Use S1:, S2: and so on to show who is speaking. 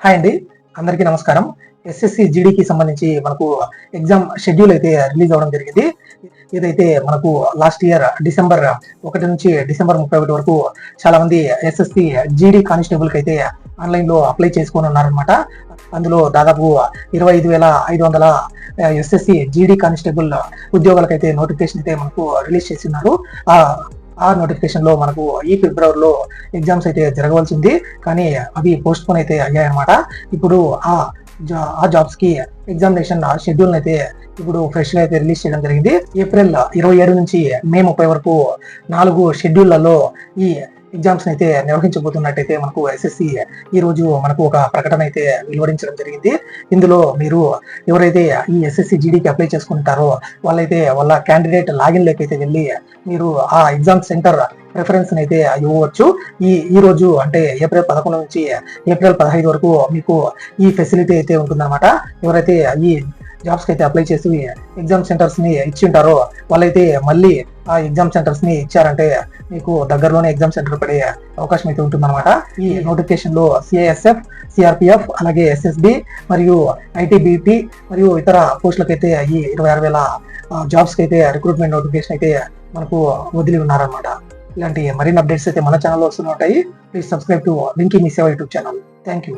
S1: Hi అండి, అందరికీ నమస్కారం. ఎస్ఎస్సి జీడీకి సంబంధించి మనకు ఎగ్జామ్ షెడ్యూల్ అయితే రిలీజ్ అవ్వడం జరిగింది. ఏదైతే మనకు లాస్ట్ ఇయర్ డిసెంబర్ 1 నుంచి డిసెంబర్ 31 వరకు చాలా మంది ఎస్ఎస్సి జీడీ కానిస్టేబుల్ కి అయితే ఆన్లైన్ లో అప్లై చేసుకొని ఉన్నారనమాట. అందులో దాదాపు 25,500 ఎస్ఎస్సి జీడీ కానిస్టేబుల్ ఉద్యోగాలకైతే నోటిఫికేషన్ అయితే మనకు రిలీజ్ చేస్తున్నారు. ఆ నోటిఫికేషన్ లో మనకు ఈ ఫిబ్రవరిలో ఎగ్జామ్స్ అయితే జరగవలసి ఉంది, కానీ అవి పోస్ట్ పోన్ అయితే అయ్యాయన్నమాట. ఇప్పుడు ఆ జాబ్స్ కి ఎగ్జామినేషన్ షెడ్యూల్ అయితే ఇప్పుడు ఫ్రెష్ గా అయితే రిలీజ్ చేయడం జరిగింది. ఏప్రిల్ 27 నుంచి మే 30 వరకు 4 షెడ్యూళ్లలో ఈ ఎగ్జామ్స్ అయితే నిర్వహించబోతున్నట్టయితే మనకు ఎస్ఎస్సి ఈ రోజు మనకు ఒక ప్రకటన అయితే వెలువడించడం జరిగింది. ఇందులో మీరు ఎవరైతే ఈ ఎస్ఎస్సి జీడీకి అప్లై చేసుకుంటారో వాళ్ళైతే వాళ్ళ క్యాండిడేట్ లాగిన్ లేకైతే వెళ్ళి మీరు ఆ ఎగ్జామ్ సెంటర్ ప్రిఫరెన్స్ అయితే ఇవ్వవచ్చు. ఈ రోజు అంటే ఏప్రిల్ 11 నుంచి ఏప్రిల్ 15 వరకు మీకు ఈ ఫెసిలిటీ అయితే ఉంటుందన్నమాట. ఎవరైతే ఈ జాబ్స్ కి అయితే అప్లై చేసి ఎగ్జామ్ సెంటర్స్ ని ఇచ్చి ఉంటారో వాళ్ళైతే మళ్ళీ ఆ ఎగ్జామ్ సెంటర్స్ ని ఇచ్చారంటే మీకు దగ్గరలోనే ఎగ్జామ్ సెంటర్ పడే అవకాశం అయితే ఉంటుందన్నమాట. ఈ నోటిఫికేషన్ లో సిఐఎస్ఎఫ్, సిఆర్పిఎఫ్, అలాగే ఎస్ఎస్బి మరియు ఐటీబీపీ మరియు ఇతర పోస్టులకైతే ఈ 26,000 జాబ్స్ కి అయితే రిక్రూట్మెంట్ నోటిఫికేషన్ అయితే మనకు వదిలి ఉన్నారనమాట. ఇలాంటి మరిన్ని అప్డేట్స్ అయితే మన ఛానల్లో వస్తూనే ఉంటాయి. ప్లీజ్ సబ్స్క్రైబ్ టు వెంకీ మీ సేవ యూట్యూబ్ ఛానల్. Thank you.